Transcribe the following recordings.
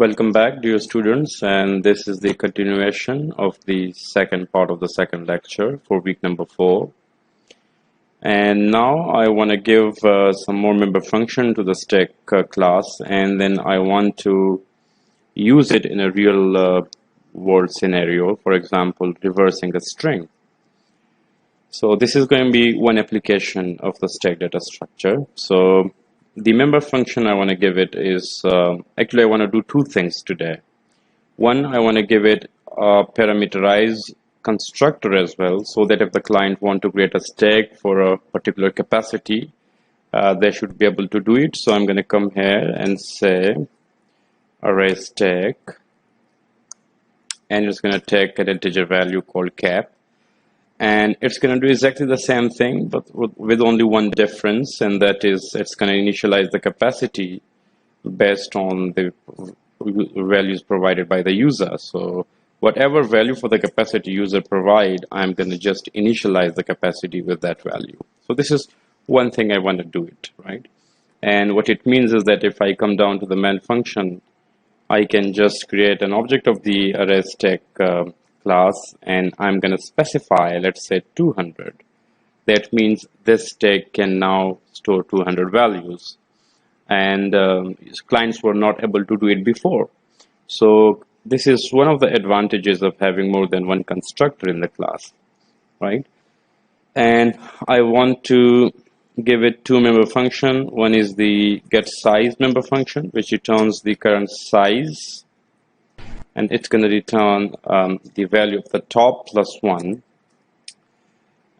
Welcome back, dear students, and this is the continuation of the second part of the second lecture for week number 4. And now I want to give some more member function to the stack class, and then I want to use it in a real world scenario, for example, reversing a string. So this is going to be one application of the stack data structure. So the member function I want to give it is, actually I want to do two things today. One, I want to give it a parameterized constructor as well, so that if the client want to create a stack for a particular capacity, they should be able to do it. So I'm going to come here and say array stack, and it's going to take an integer value called cap. And it's going to do exactly the same thing, but with only one difference, and that is it's going to initialize the capacity based on the values provided by the user. So whatever value for the capacity user provide, I'm going to just initialize the capacity with that value. So this is one thing I want to do it, right? And what it means is that if I come down to the main function, I can just create an object of the array stack class, and I'm going to specify, let's say 200. That means this stack can now store 200 values, and clients were not able to do it before. So this is one of the advantages of having more than one constructor in the class, right? And I want to give it two member function. One is the get size member function, which returns the current size, and it's going to return the value of the top plus 1.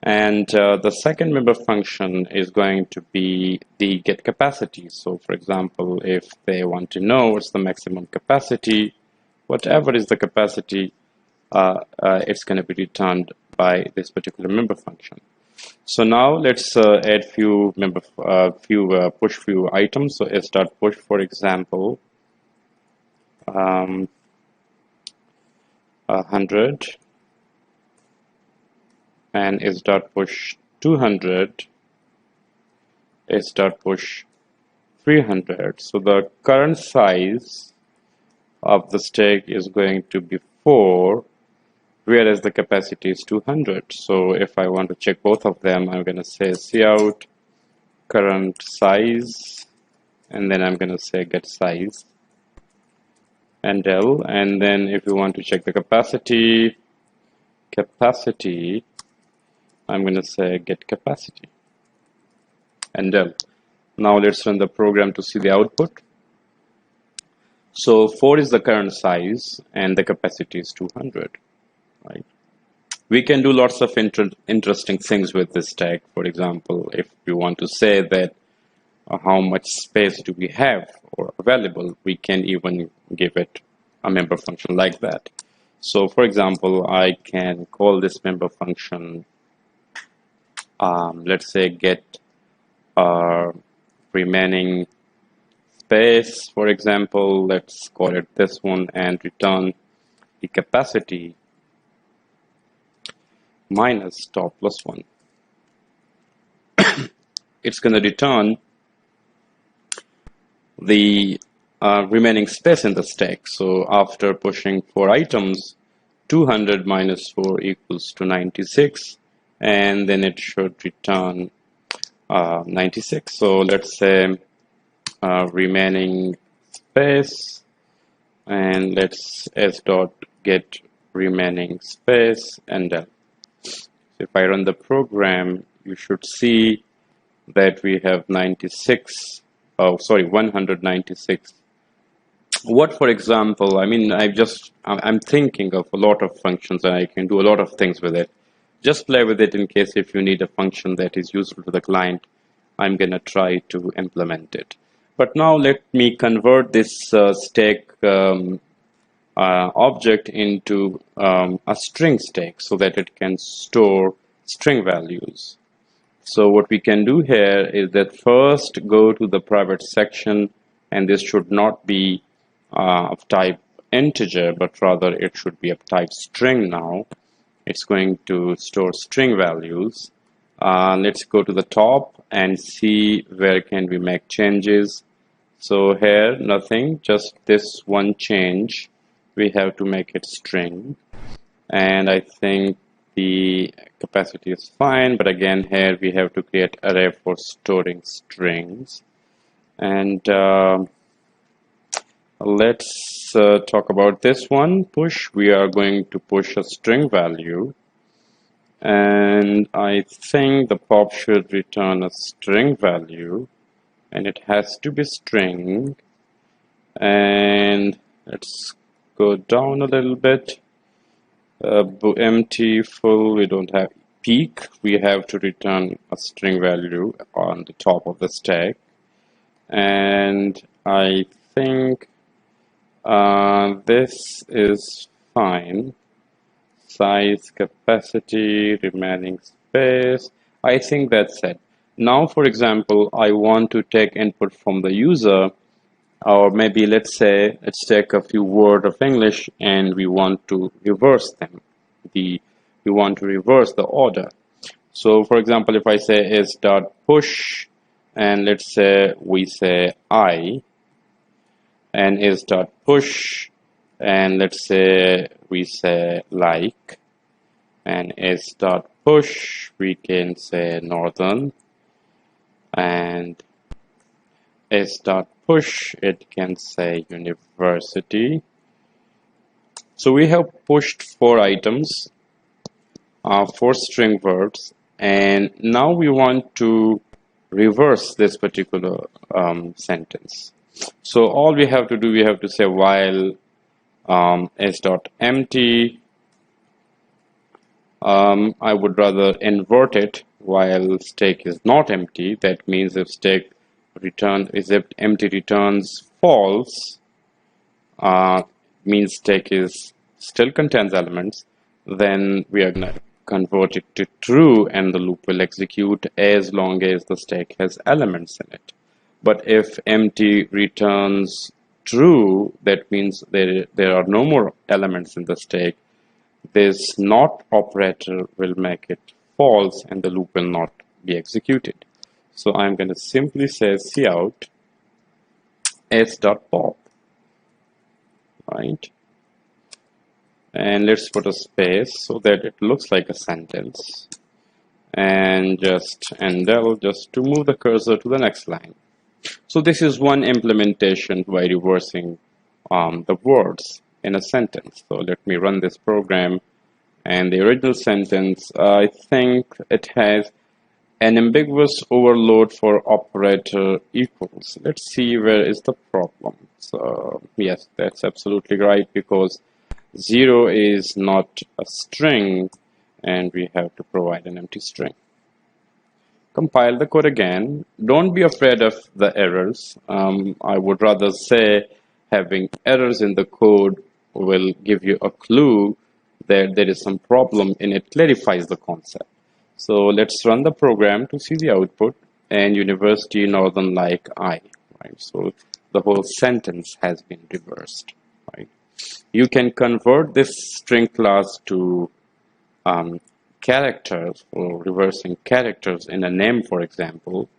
And the second member function is going to be the get capacity. So for example, if they want to know what's the maximum capacity, whatever is the capacity, it's going to be returned by this particular member function. So now let's add push few items. So s.push, for example, 100, and s.push 200, s.push 300. So the current size of the stack is going to be 4, whereas the capacity is 200. So if I want to check both of them, I'm going to say cout current size, and then I'm going to say get size and del. And then if you want to check the capacity, I'm going to say get capacity and del. Now let's run the program to see the output. So 4 is the current size and the capacity is 200, right? We can do lots of interesting things with this stack. For example, if you want to say that how much space do we have or available, we can even give it a member function like that. So for example, I can call this member function, let's say get remaining space, for example. Let's call it this one, and return the capacity minus top plus 1. It's going to return the remaining space in the stack. So after pushing 4 items, 200 minus 4 equals to 96, and then it should return 96. So let's say remaining space, and let's s.get remaining space and del. So if I run the program, you should see that we have 196. What, for example, I mean, I'm thinking of a lot of functions, and I can do a lot of things with it. Just play with it in case if you need a function that is useful to the client, I'm going to try to implement it. But now let me convert this stack object into a string stack so that it can store string values. So what we can do here is that first go to the private section, and this should not be of type integer, but rather it should be of type string now. It's going to store string values. Let's go to the top and see where can we make changes. So here nothing, just this one change. We have to make it string, and I think the capacity is fine, but again here we have to create array for storing strings. And let's talk about this one, push. We are going to push a string value, and I think the pop should return a string value, and it has to be string. And let's go down a little bit. Empty, full, we don't have peak. We have to return a string value on the top of the stack. And I think this is fine. Size, capacity, remaining space. I think that's it. Now, for example, I want to take input from the user, or maybe let's take a few words of English and we want to reverse them. We want to reverse the order. So, for example, if I say is dot push, and let's say we say I, and is dot push, and let's say we say like, and is dot push, we can say northern, and is dot push, it can say university. So we have pushed 4 items, 4 string words, and now we want to reverse this particular sentence. So all we have to do, we have to say while s dot empty. I would rather invert it while stack is not empty. That means if stack if empty returns false, means stack is still contains elements, then we are going to convert it to true and the loop will execute as long as the stack has elements in it. But if empty returns true, that means there are no more elements in the stack. This not operator will make it false and the loop will not be executed. So I'm going to simply say cout s.pop, right? And let's put a space so that it looks like a sentence, and just endl just to move the cursor to the next line. So this is one implementation by reversing the words in a sentence. So let me run this program, and the original sentence, I think it has an ambiguous overload for operator equals. Let's see where is the problem. So yes, that's absolutely right, because 0 is not a string and we have to provide an empty string. Compile the code again. Don't be afraid of the errors. I would rather say having errors in the code will give you a clue that there is some problem and it clarifies the concept. So let's run the program to see the output, and University Northern like I, right? So the whole sentence has been reversed, right? You can convert this string class to characters, or reversing characters in a name, for example.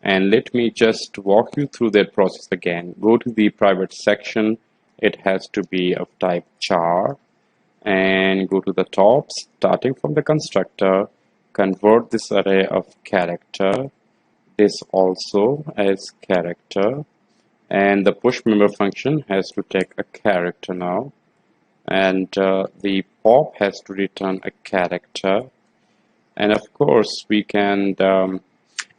And let me just walk you through that process again. Go to the private section. It has to be of type char, and go to the top, starting from the constructor. Convert this array of character, this also as character, and the push member function has to take a character now, and the pop has to return a character. And of course we can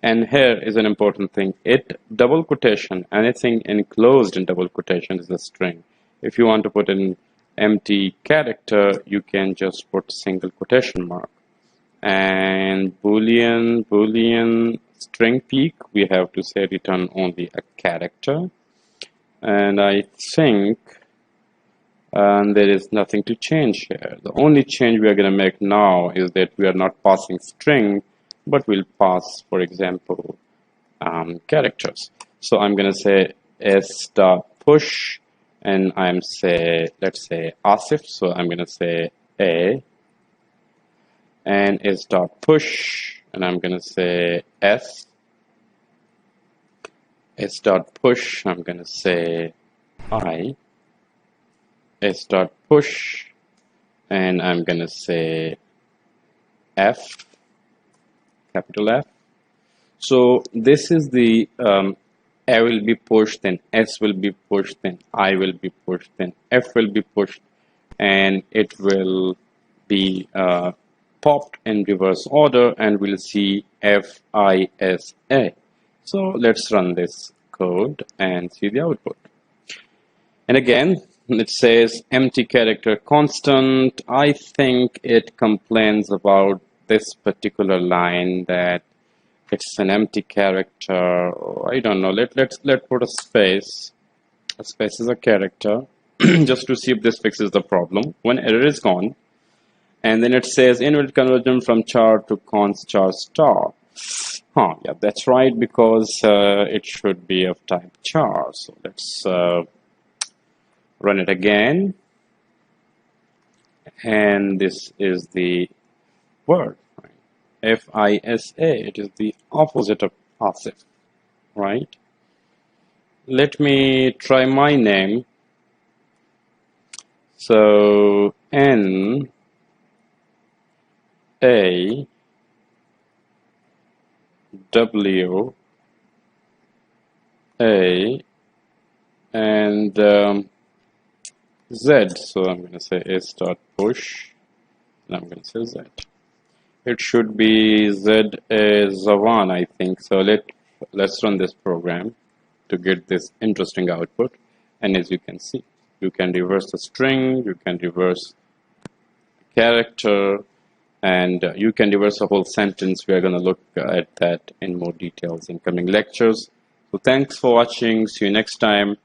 and here is an important thing, it double quotation, anything enclosed in double quotation is a string. If you want to put an empty character, you can just put single quotation mark. And boolean string peak, we have to say return only a character. And I think there is nothing to change here. The only change we are going to make now is that we are not passing string, but we'll pass, for example, characters. So I'm going to say s.push, and let's say Asif, so I'm going to say A, and s.push, and I'm going to say S, s dot push, I'm going to say I, s dot push, and I'm going to say F, capital F. So this is the A will be pushed, then S will be pushed, then I will be pushed, then F will be pushed, and it will be popped in reverse order, and we'll see FISA. So let's run this code and see the output. And again, it says empty character constant. I think it complains about this particular line, that it's an empty character. I don't know. Let's put a space. A space is a character, just to see if this fixes the problem. When error is gone, and then it says invalid conversion from char to const char star. Yeah, that's right, because it should be of type char. So let's run it again, and this is the word. FISA, it is the opposite of ASIF, right? Let me try my name. So N A W A and Z. So I'm going to say S dot push, and I'm going to say Z. It should be Z as Zawan, I think. So let's run this program to get this interesting output. And as you can see, you can reverse the string, you can reverse the character, and you can reverse a whole sentence. We are going to look at that in more details in coming lectures. So thanks for watching. See you next time.